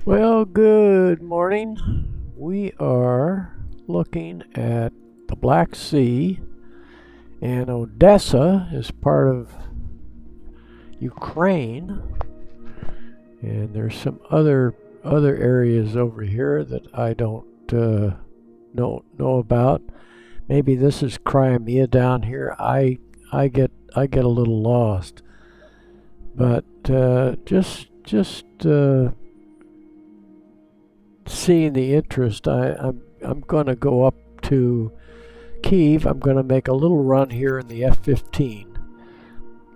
Well, good morning. We are looking at the Black Sea, and Odessa is part of Ukraine, and there's some other areas over here that I don't know about. Maybe this is Crimea down here. I get a little lost, but just seeing the interest, I'm going to go up to Kyiv. I'm going to make a little run here in the F-15,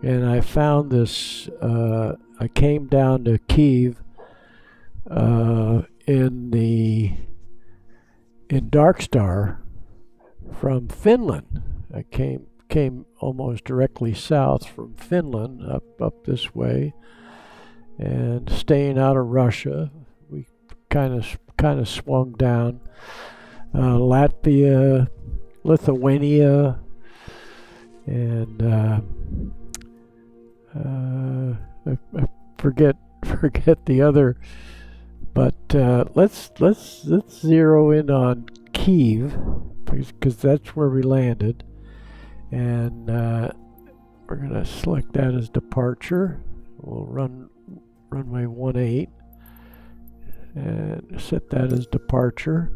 and I found this. I came down to Kyiv in Darkstar from Finland. I came almost directly south from Finland up this way, and staying out of Russia. We kind of swung down Latvia, Lithuania, and I forget the other. But let's zero in on Kyiv because that's where we landed, and we're gonna select that as departure. We'll run runway 18 and set that as departure.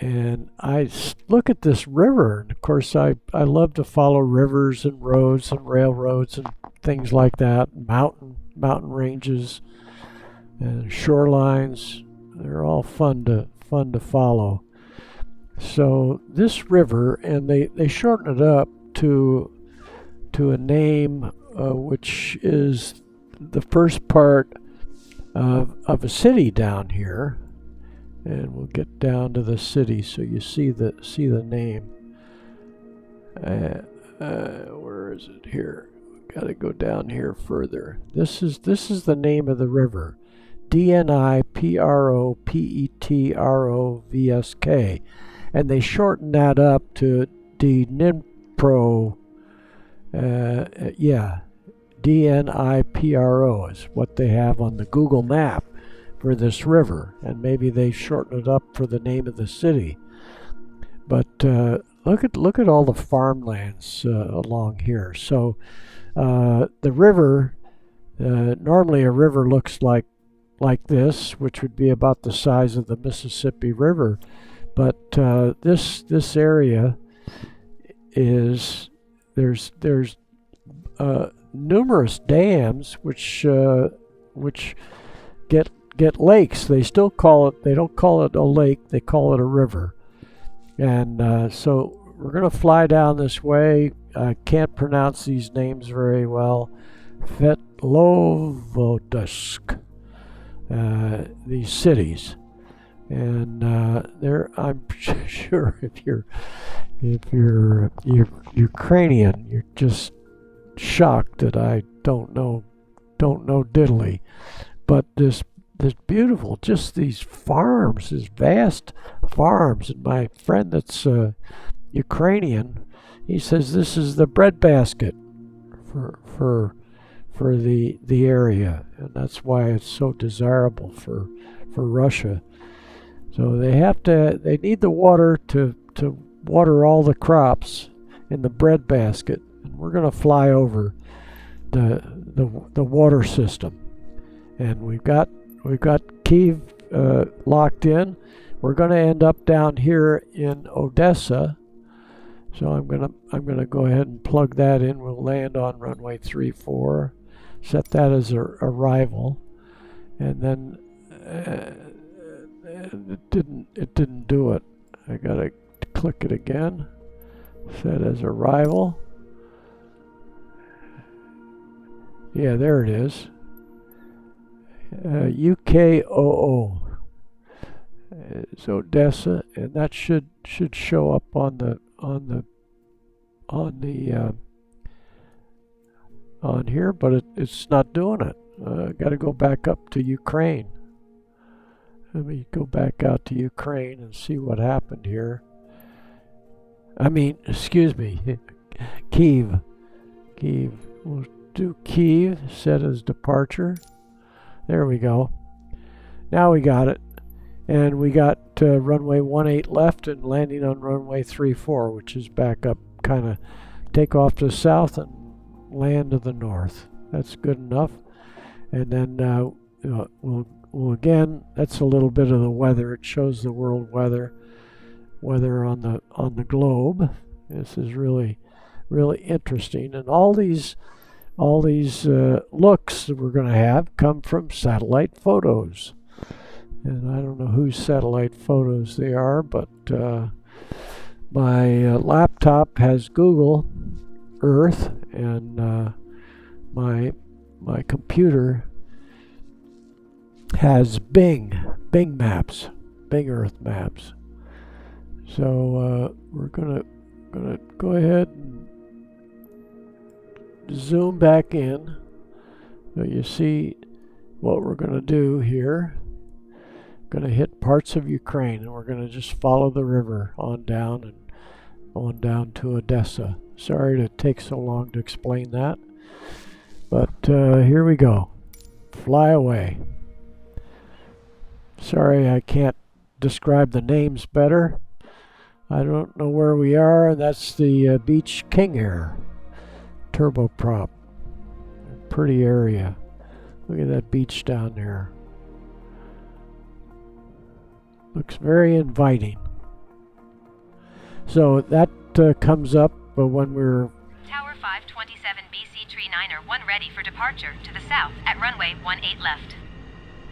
And I look at this river, and of course I love to follow rivers and roads and railroads and things like that, mountain ranges and shorelines. They're all fun to follow. So this river, and they shorten it up to a name which is the first part of a city down here, and we'll get down to the city so you see the name. Where is it here? Got to go down here further. This is the name of the river, Dnipropetrovsk, and they shorten that up to Dnipro. Dnipro is what they have on the Google map for this river, and maybe they shorten it up for the name of the city. But look at all the farmlands along here. So the river, normally a river looks like this, which would be about the size of the Mississippi River. But this area is there's numerous dams which get lakes. They still call it. They don't call it a lake. They call it a river. And so we're going to fly down this way. I can't pronounce these names very well. Vetlovodsk. These cities, and there. I'm sure if you're Ukrainian, you're just shocked that I don't know diddly. But this beautiful, just these farms, these vast farms. And my friend that's Ukrainian, he says this is the breadbasket for the area, and that's why it's so desirable for Russia. So they need the water to water all the crops in the breadbasket, and we're going to fly over the water system. And we've got Kyiv locked in. We're going to end up down here in Odessa. So I'm gonna go ahead and plug that in. We'll land on runway 34, set that as a arrival, and then it didn't do it. I gotta click it again. Set as arrival. Yeah, there it is. UKOO. It's Odessa, and that should show up on here, but it's not doing it. Got to go back up to Ukraine. Let me go back out to Ukraine and see what happened here. I mean, excuse me, Kyiv. We'll do Kyiv, set as departure. There we go. Now we got it. And we got runway 18 left and landing on runway 34, which is back up, kind of take off to the south and land to the north. That's good enough. And then we'll again, that's a little bit of the weather. It shows the world weather on the globe. This is really interesting. And all these looks that we're going to have come from satellite photos. And I don't know whose satellite photos they are, but my laptop has Google Earth, and my computer has Bing Maps, Bing Earth Maps. So we're gonna go ahead and zoom back in. So you see what we're gonna do here. Going to hit parts of Ukraine, and we're going to just follow the river on down to Odessa. Sorry to take so long to explain that, but here we go. Fly away. Sorry I can't describe the names better. I don't know where we are, and that's the Beach King Air turboprop. Pretty area. Look at that beach down there. Looks very inviting. So that comes up when we're... Tower 527 BC Tree 9er 1 ready for departure to the south at runway 18 left.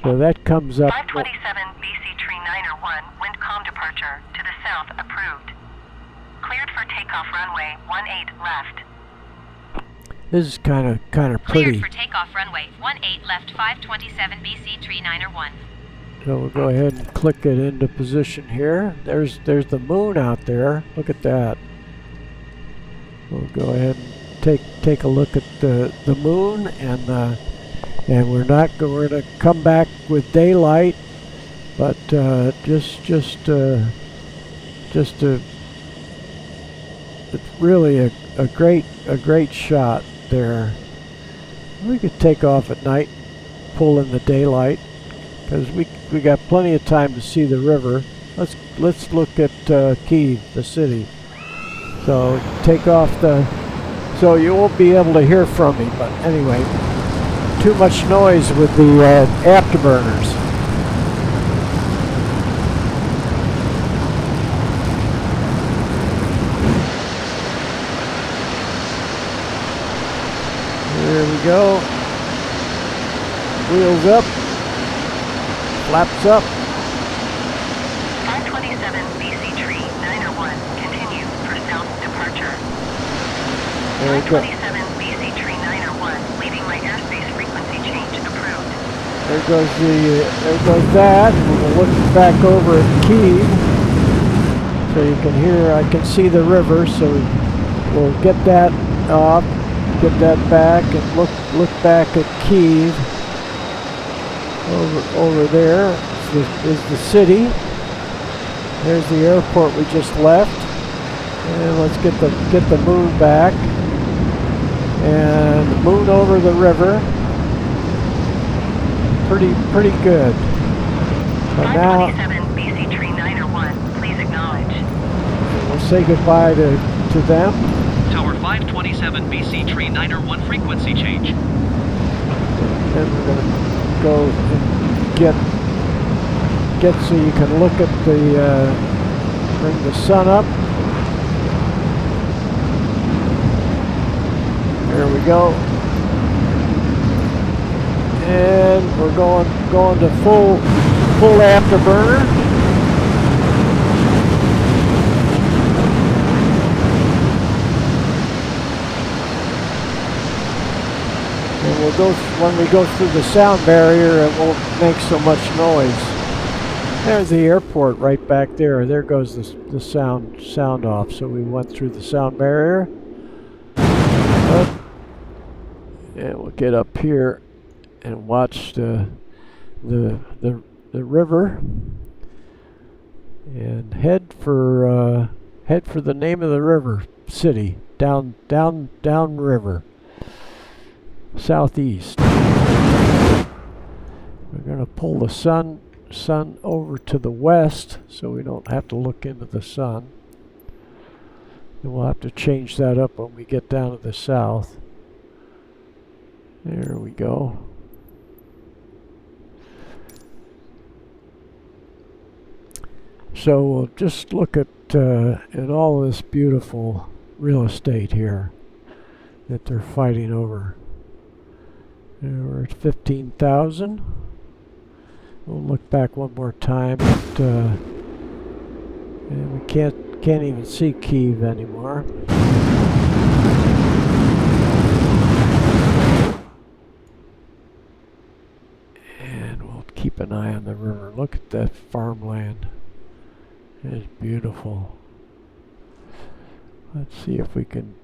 So that comes up... 527 BC Tree 9er 1 wind calm departure to the south approved. Cleared for takeoff runway 18 left. This is kind of pretty. Cleared for takeoff runway 18 left 527 BC Tree 9er 1. So we'll go ahead and click it into position here. There's the moon out there. Look at that. We'll go ahead and take a look at the moon, and we're going to come back with daylight, but it's really a great shot there. We could take off at night, pull in the daylight, because we got plenty of time to see the river. Let's look at Kyiv, the city. So take off so you won't be able to hear from me, but anyway, too much noise with the afterburners. There we go. Wheels up. Flaps up. 527 BC Tree 9er 1 continue for south departure. 527 BC Tree 9er 1 leaving my airspace frequency change approved. There goes that. We'll look back over at Kyiv, so you can hear. I can see the river, so we'll get that off, get that back, and look back at Kyiv. Over there is the city. There's the airport we just left. And let's get the moon back. And the moon over the river. Pretty good. But now 527 BC Tree 9er 1, please acknowledge. We'll say goodbye to them. Tower 527 BC Tree 9er 1 frequency change. And we're gonna go and get so you can look at bring the sun up. There we go. And we're going to full afterburner. When we go through the sound barrier, it won't make so much noise. There's the airport right back there. There goes the sound off. So we went through the sound barrier. And we'll get up here and watch the river and head for the name of the river, city, down river. Southeast. We're going to pull the sun sun over to the west, so we don't have to look into the sun. And we'll have to change that up when we get down to the south. There we go. So we'll just look at all this beautiful real estate here that they're fighting over. We're at 15,000. We'll look back one more time, but, and we can't even see Kyiv anymore. And we'll keep an eye on the river. Look at that farmland. It's beautiful. Let's see if we can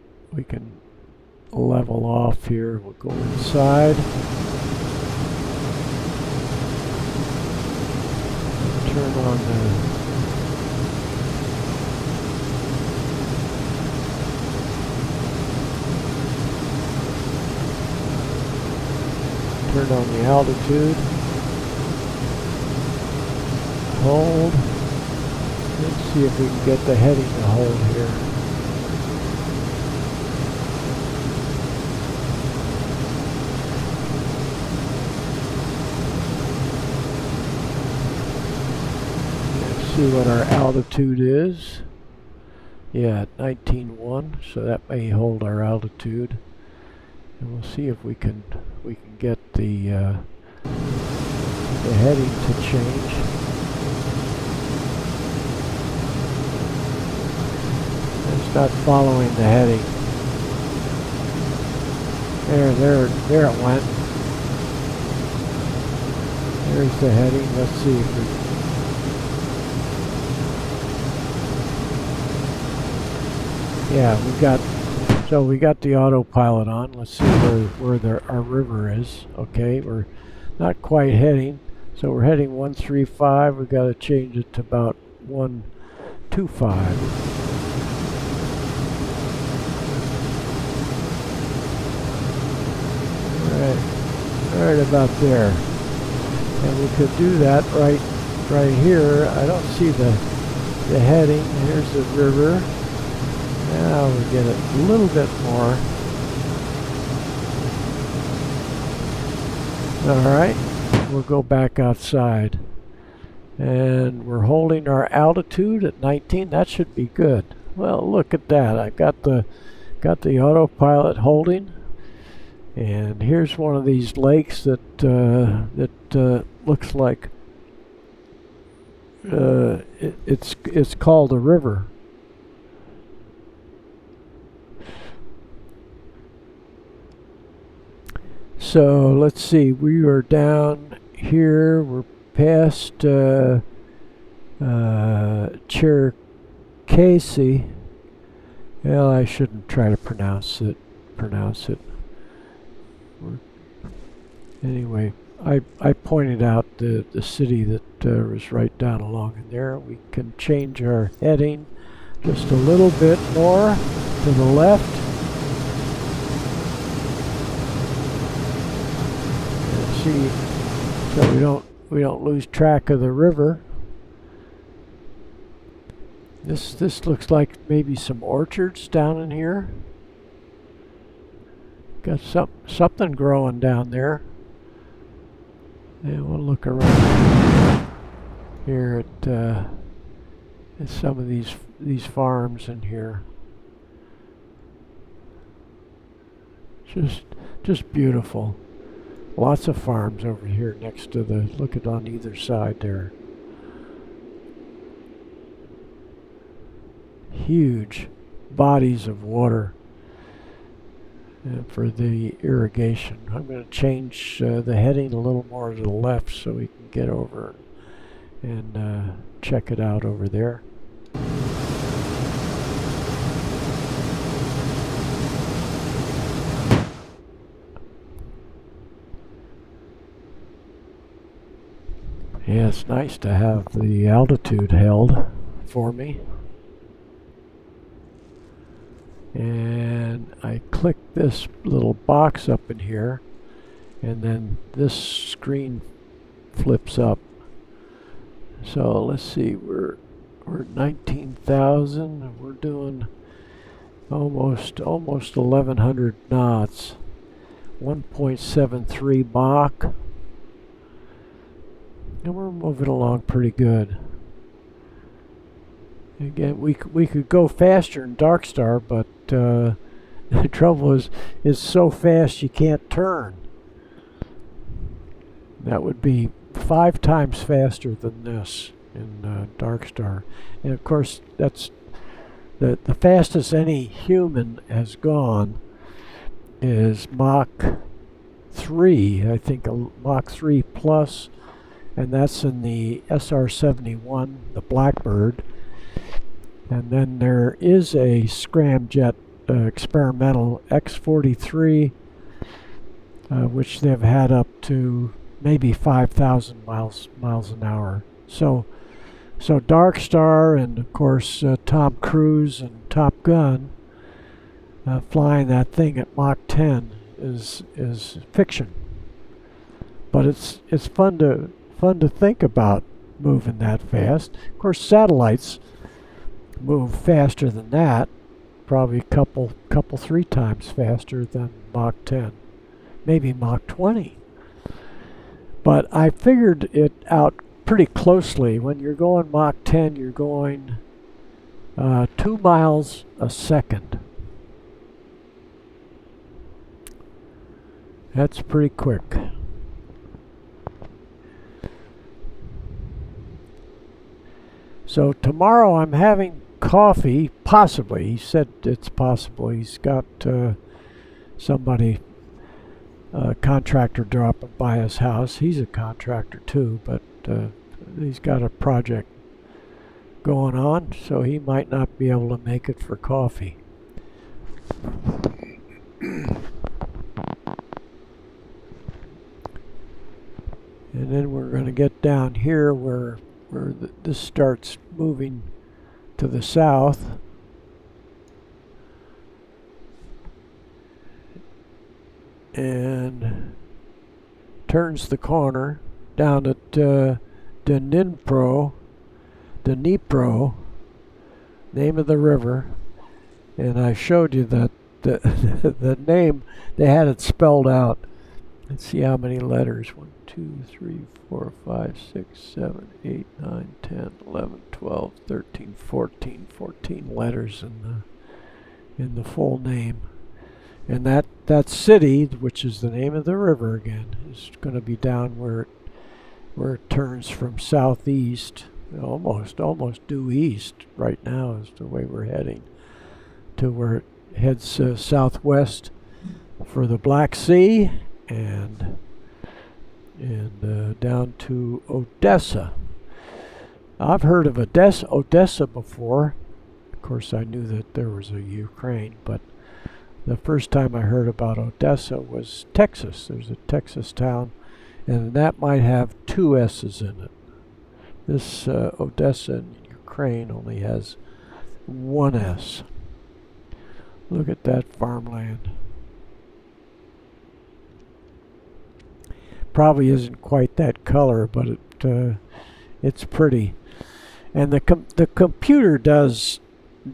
level off here. We'll go inside. Turn on the altitude. Hold. Let's see if we can get the heading to hold here. See what our altitude is. Yeah, 19.1, so that may hold our altitude. And we'll see if we can get the heading to change. It's not following the heading. There it went. There's the heading. Let's see if we. Yeah, we got the autopilot on. Let's see where our river is. Okay, we're not quite heading, so we're heading 135. We've got to change it to about 125. Right about there. And we could do that right here. I don't see the heading. Here's the river. Now we get it a little bit more. Alright, we'll go back outside. And we're holding our altitude at 19. That should be good. Well, look at that. I got the autopilot holding. And here's one of these lakes that looks like it's called a river. So let's see, we are down here, we're past Cherkasy. Well, I shouldn't try to pronounce it. Anyway, I pointed out the city that was right down along in there. We can change our heading just a little bit more to the left. So we don't lose track of the river. This looks like maybe some orchards down in here. Got something growing down there. And we'll look around here at some of these farms in here. Just beautiful. Lots of farms over here next to look at on either side there. Huge bodies of water for the irrigation. I'm going to change the heading a little more to the left so we can get over and check it out over there. Yeah, it's nice to have the altitude held for me. And I click this little box up in here, and then this screen flips up. So let's see, we're 19,000. We're doing almost 1,100 knots. 1.73 Mach. And we're moving along pretty good. Again, we could go faster in Dark Star, but the trouble is it's so fast you can't turn. That would be 5 times faster than this in Dark Star. And of course, that's the fastest any human has gone is Mach 3, I think Mach 3 plus, and that's in the SR-71, the Blackbird. And then there is a scramjet experimental X-43, which they've had up to maybe 5,000 miles an hour. So Dark Star and of course Tom Cruise and Top Gun flying that thing at Mach 10 is fiction. But it's fun to think about moving that fast. Of course, satellites move faster than that, probably a couple 3 times faster than Mach 10, maybe Mach 20. But I figured it out pretty closely. When you're going Mach 10, you're going 2 miles a second. That's pretty quick. So tomorrow I'm having coffee, possibly. He said it's possible. He's got somebody, a contractor, dropping by his house. He's a contractor too, but he's got a project going on, so he might not be able to make it for coffee. And then we're going to get down here where this starts moving to the south. And turns the corner down at Dnipro, name of the river. And I showed you that the name, they had it spelled out. Let's see how many letters. 1, 2, 3, 4, 5, 6, 7, 8, 9, 10, 11, 12, 13, 14. 14 letters in the full name. And that city, which is the name of the river again, is going to be down where it turns from southeast, almost due east right now is the way we're heading, to where it heads southwest for the Black Sea and down to Odessa. I've heard of Odessa before. Of course, I knew that there was a Ukraine, but the first time I heard about Odessa was Texas. There's a Texas town, and that might have 2 S's in it. This Odessa in Ukraine only has 1 S. Look at that farmland. Probably isn't quite that color, but it's pretty. And the computer does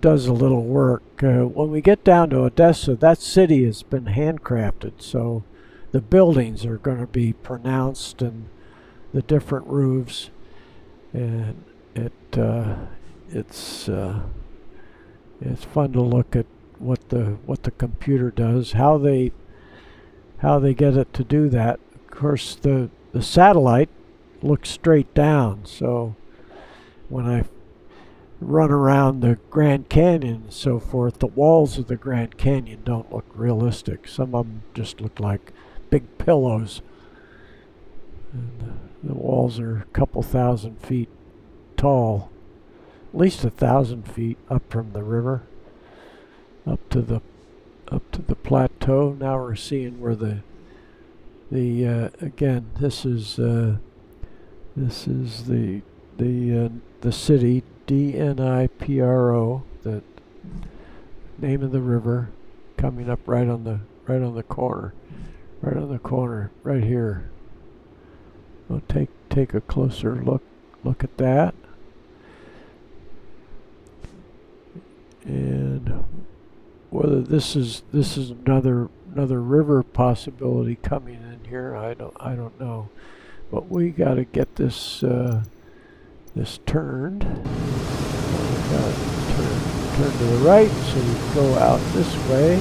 a little work. When we get down to Odessa, that city has been handcrafted, so the buildings are going to be pronounced and the different roofs, and it's fun to look at what the computer does, how they get it to do that. Of course, the satellite looks straight down, so when I run around the Grand Canyon and so forth, the walls of the Grand Canyon don't look realistic. Some of them just look like big pillows. And the walls are a couple thousand feet tall, at least 1,000 feet up from the river, up to the plateau. Now we're seeing where the again, this is the city, Dnipro, the name of the river, coming up right on the corner, right here. We'll take a closer look look at that. And whether this is another river possibility coming in here, I don't know. But we got to get this this turned. We got to turn to the right, so we go out this way.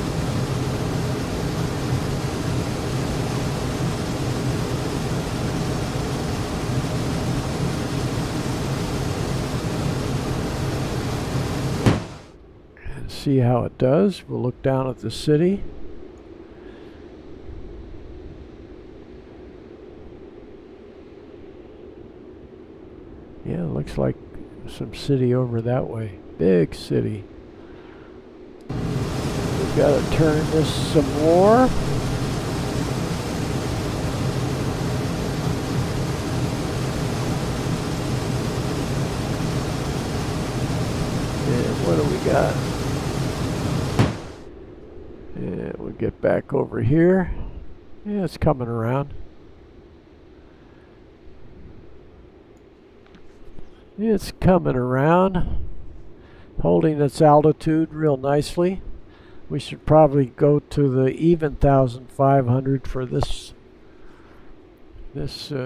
See how it does. We'll look down at the city. Yeah, looks like some city over that way. Big city. We've got to turn this some more. And what do we got? Yeah, we'll get back over here. Yeah, it's coming around. It's coming around, holding its altitude real nicely. We should probably go to the even 1,500 for this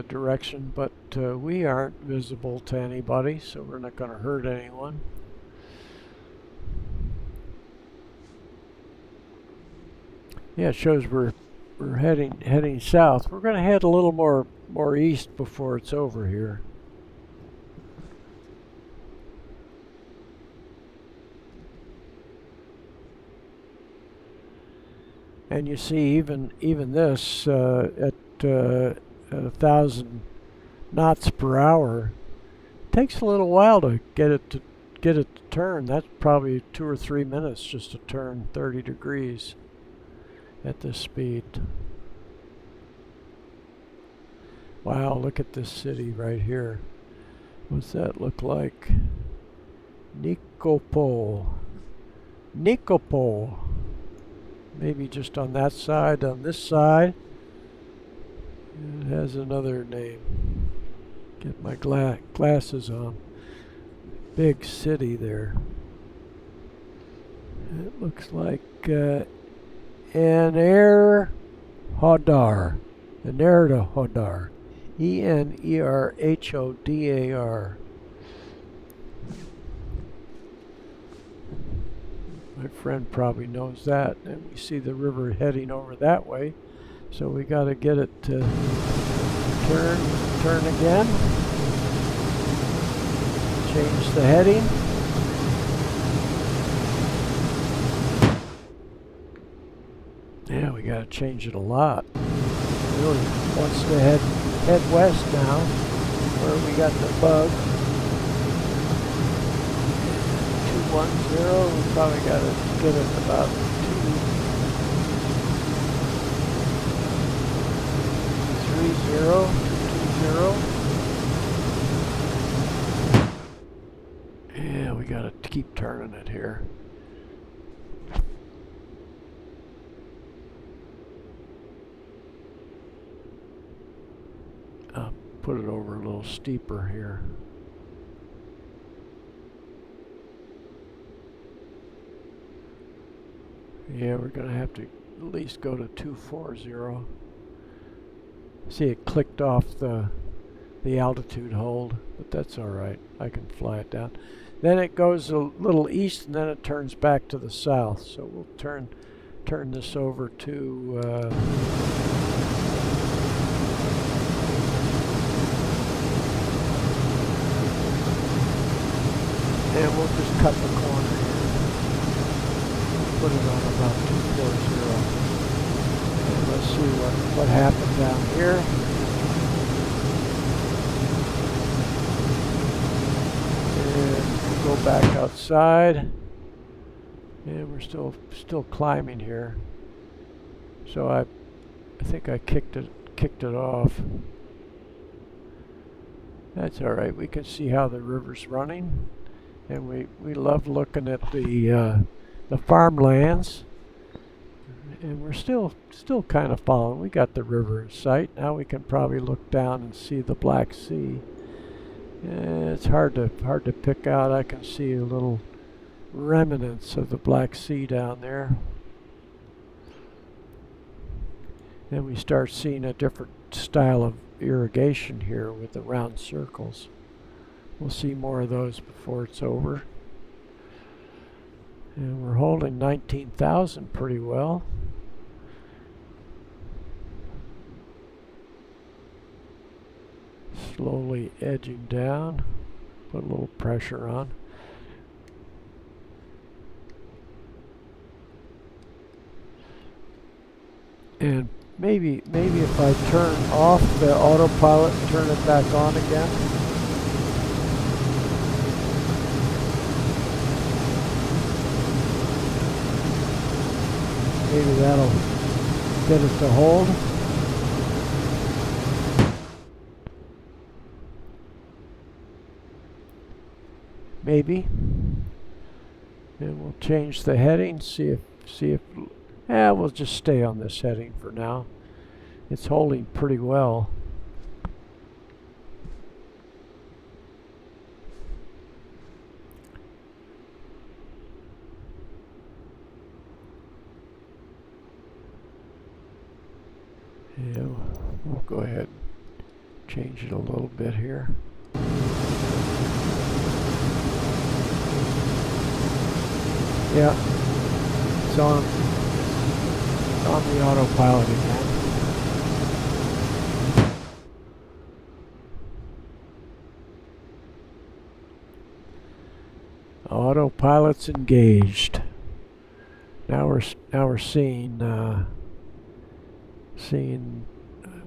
direction, but we aren't visible to anybody, so we're not going to hurt anyone. Yeah, it shows we're heading south. We're going to head a little more east before it's over here. And you see, even this at 1,000 knots per hour, it takes a little while to get it to turn. That's probably 2 or 3 minutes just to turn 30 degrees at this speed. Wow, look at this city right here. What's that look like? Nikopol. Maybe just on that side. On this side, it has another name. Get my glasses on. Big city there. It looks like Enerhodar. Enerhodar. Enerhodar. My friend probably knows that, and we see the river heading over that way, so we got to get it to turn again, change the heading. Yeah, we got to change it a lot. It really wants to head west now, where we got the bug. 210, we probably got to get it about 230, 220. Yeah, we got to keep turning it here. Put it over a little steeper here. Yeah, we're going to have to at least go to 240. See, it clicked off the altitude hold, but that's all right. I can fly it down. Then it goes a little east, and then it turns back to the south. So we'll turn this over to and we'll just cut the corner here. Put it on about 240. And let's see what happened down here. And we'll go back outside. And we're still climbing here. So I think I kicked it off. That's all right. We can see how the river's running, and we love looking at the farmlands, and we're still kind of following. We got the river in sight. Now we can probably look down and see the Black Sea, It's hard to pick out. I can see a little remnants of the Black Sea down there. Then we start seeing a different style of irrigation here with the round circles. We'll see more of those before it's over. And we're holding 19,000 pretty well. Slowly edging down. Put a little pressure on. And maybe if I turn off the autopilot and turn it back on again. Maybe that'll get it to hold. Maybe. And we'll change the heading, see if we'll just stay on this heading for now. It's holding pretty well. Yeah, we'll go ahead and change it a little bit here. Yeah, it's on the autopilot again. Autopilot's engaged. Now we're seeing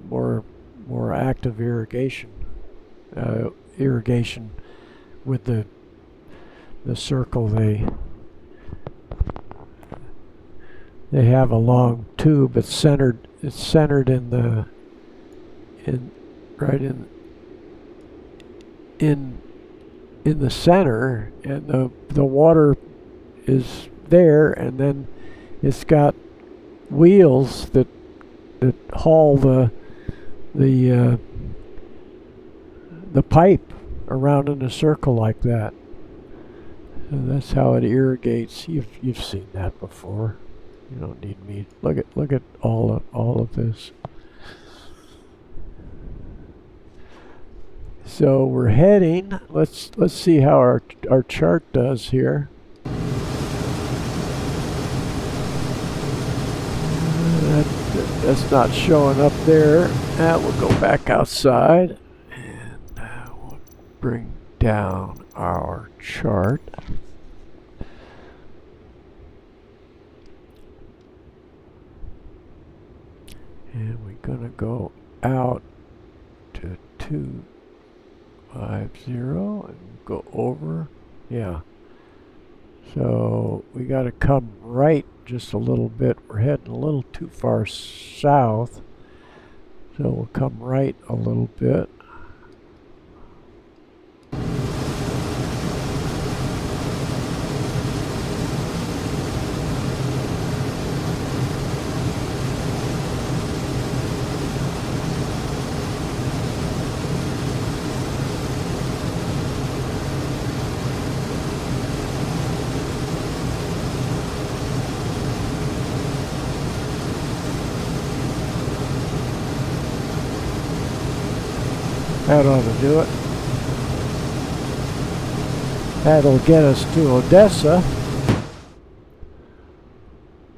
more active irrigation with the circle they have a long tube. It's centered in the center, and the water is there, and then it's got wheels that haul the pipe around in a circle like that. So that's how it irrigates. You've seen that before. You don't need me. Look at all of this. So we're heading. Let's see how our chart does here. That's not showing up there. We'll go back outside and we'll bring down our chart. And we're gonna go out to 250 and go over. Yeah. So we got to come right just a little bit. We're heading a little too far south. So we'll come right a little bit. That ought to do it. That'll get us to Odesa.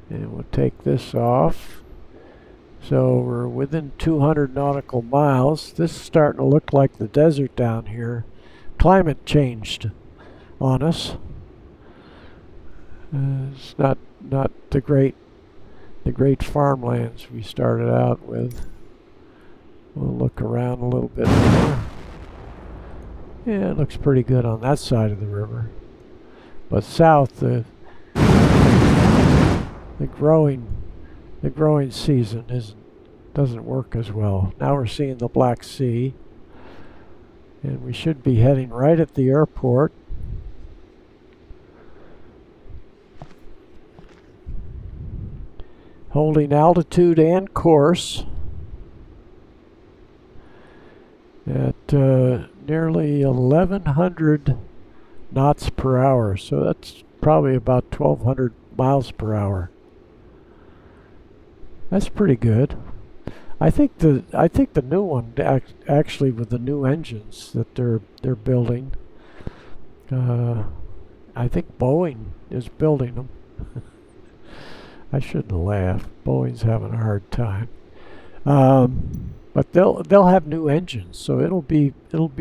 And we'll take this off. So we're within 200 nautical miles. This is starting to look like the desert down here. Climate changed on us. It's not the great farmlands we started out with. We'll look around a little bit more. Yeah, it looks pretty good on that side of the river. But south, the growing season doesn't work as well. Now we're seeing the Black Sea, and we should be heading right at the airport. Holding altitude and course at nearly 1,100 knots per hour, so that's probably about 1,200 miles per hour. That's pretty good. I think the new one actually with the new engines that they're building. I think Boeing is building them. I shouldn't laugh. Boeing's having a hard time. But they'll have new engines, so it'll be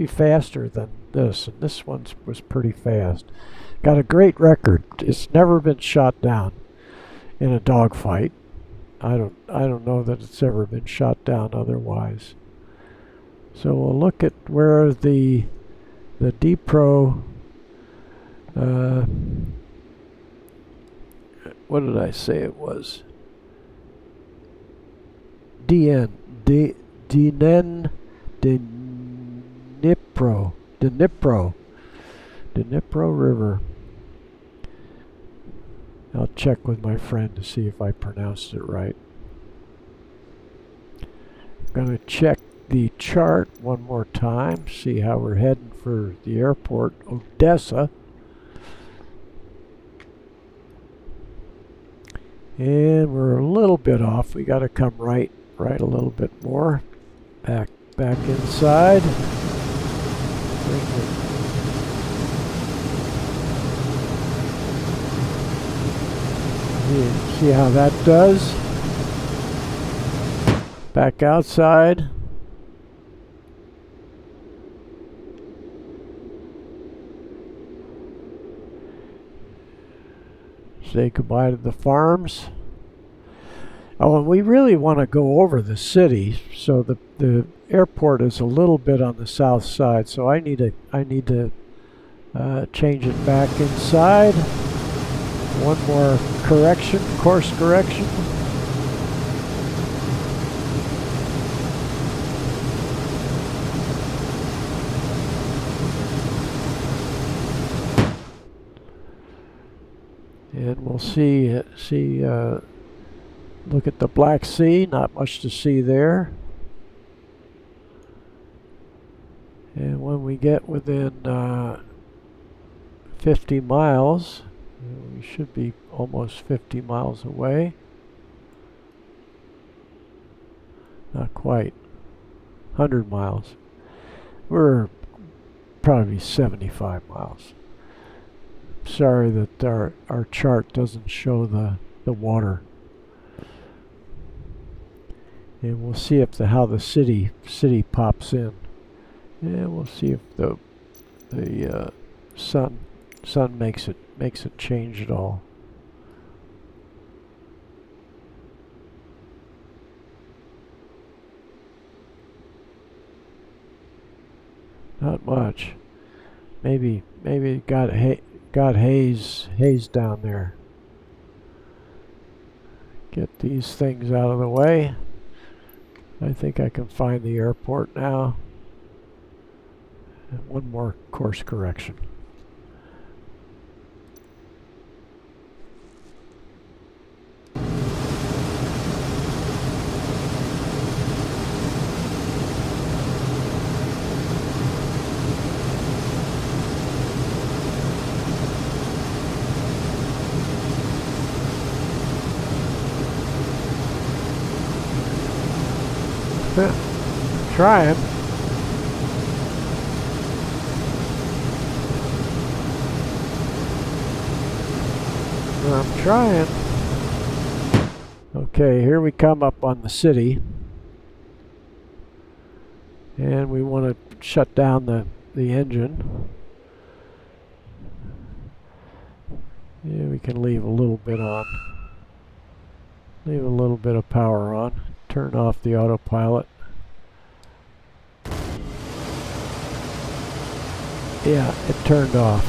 faster than this. And this one was pretty fast. Got a great record. It's never been shot down in a dogfight. I don't know that it's ever been shot down otherwise. So we'll look at where the Dnipro. What did I say it was? Dnipro River. I'll check with my friend to see if I pronounced it right. I'm going to check the chart one more time, see how we're heading for the airport, Odesa. And we're a little bit off. We got to come right a little bit more. Back inside. See how that does. Back outside. Say goodbye to the farms. Oh, and we really want to go over the city, so the airport is a little bit on the south side, so I need to change it back inside. One more correction, course correction. And we'll see, look at the Black Sea, not much to see there. And when we get within 50 miles, we should be almost 50 miles away. Not quite. 100 miles. We're probably 75 miles. Sorry that our chart doesn't show the water. And we'll see if how the city pops in. And we'll see if the sun makes it change at all. Not much. Maybe got haze down there. Get these things out of the way. I think I can find the airport now. And one more course correction. Trying. I'm trying. Okay, here we come up on the city. And we want to shut down the engine. Yeah, we can leave a little bit on. Leave a little bit of power on. Turn off the autopilot. Yeah, it turned off.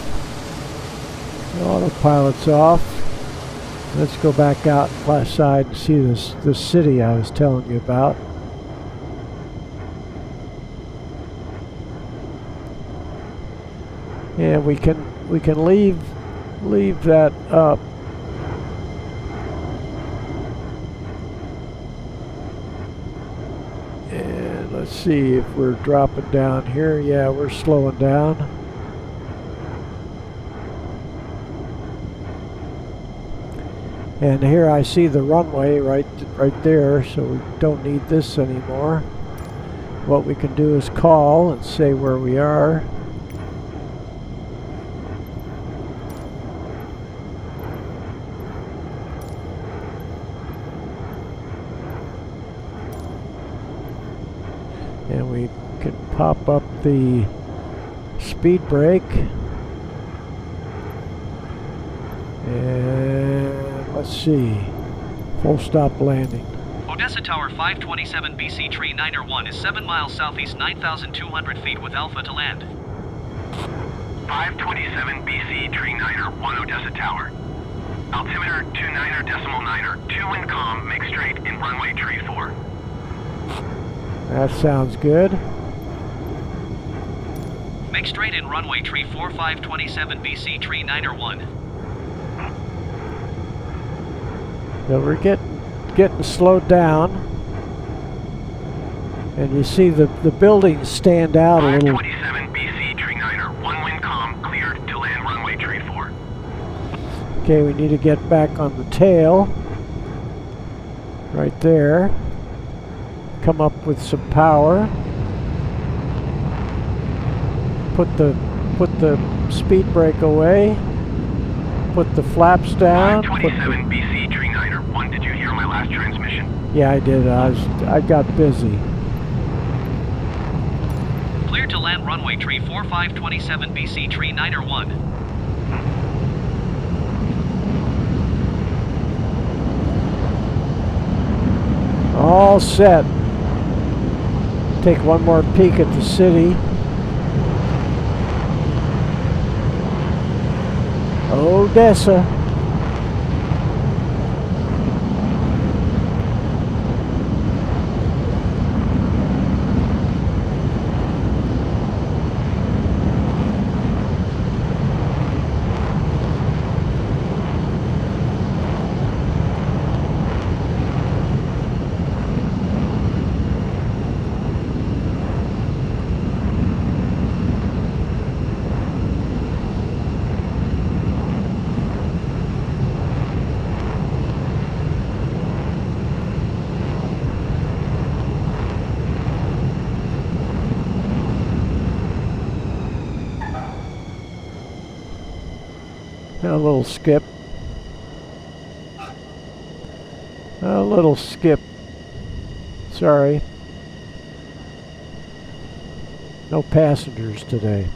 The autopilot's off. Let's go back outside and see this city I was telling you about. Yeah, we can leave that up. And let's see if we're dropping down here. Yeah, we're slowing down. And here I see the runway right there, so we don't need this anymore. What we can do is call and say where we are. And we can pop up the speed brake. And let's see. Full stop landing. Odesa Tower 527 BC Tree 9er1 is 7 miles southeast 9,200 feet with Alpha to land. 527 BC Tree 9er 1 Odesa Tower. Altimeter 29er decimal 9er 2 wind calm, make straight in runway tree 4. That sounds good. Make straight in runway tree 4 527 BC Tree 9er1. So we're getting slowed down. And you see the buildings stand out a little. 527 BC Tree 9er 1 wind calm, cleared to land runway tree 4. Okay, we need to get back on the tail. Right there. Come up with some power. Put the speed brake away. Put the flaps down. 527 BC Tree 9er 1. Did you hear my last transmission? Yeah, I did. I got busy. Clear to land runway tree 4 527 BC Tree 9er1. All set. Take one more peek at the city. Odesa. A little skip. A little skip. Sorry. No passengers today.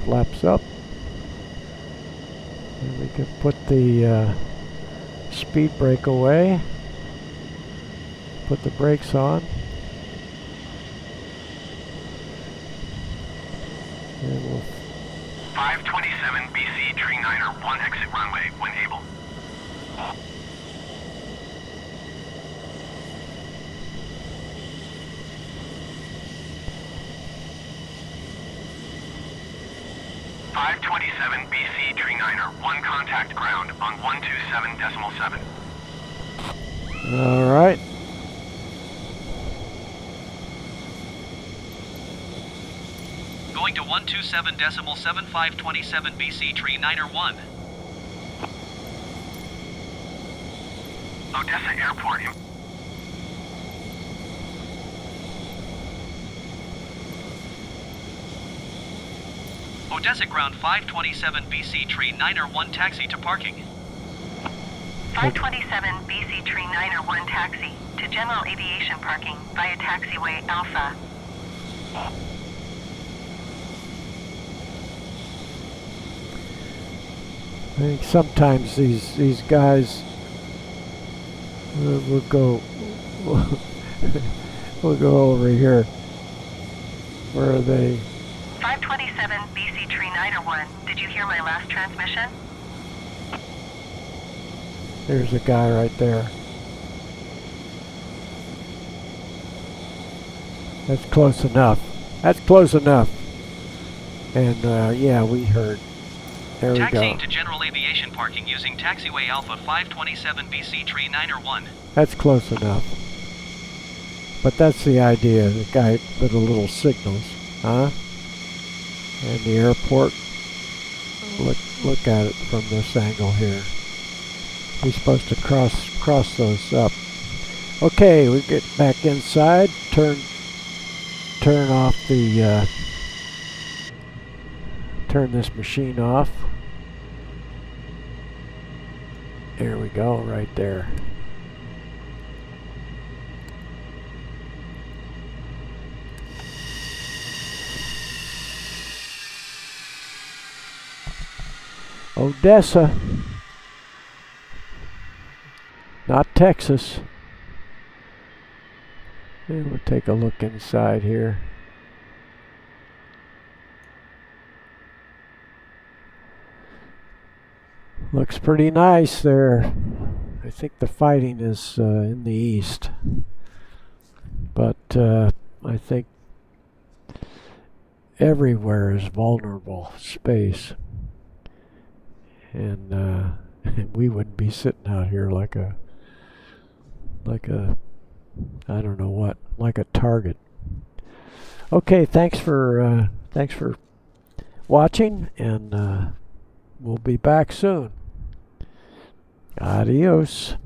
Flaps up. And we can put the speed brake away. Put the brakes on. And we'll 527 BC Tree 9er 1 exit runway when able. BC Tree 9er 1 contact ground on 127.7. All right. Going to 127.7 527 BC Tree 9er1. Odesa Airport. Odesa ground 527 BC Tree 9er1 taxi to parking. 527 BC Tree 9er1 taxi to general aviation parking via taxiway Alpha. I think sometimes these guys will go we'll go over here. Where are they? 527 BC Tree 9er1. Did you hear my last transmission? There's a guy right there. That's close enough. That's close enough. And yeah, we heard. There we go. Taxiing to general aviation parking using taxiway Alpha 527 BC Tree 901. That's close enough. But that's the idea, the guy with the little signals, huh? And the airport, look at it from this angle here. He's supposed to cross those up. Okay, we get back inside, turn off the, turn this machine off. There we go, right there. Odessa, not Texas. And we'll take a look inside here. Looks pretty nice there. I think the fighting is in the east, but I think everywhere is vulnerable space. And we wouldn't be sitting out here like a I don't know what, like a target. Okay, thanks for watching, and we'll be back soon. Adios.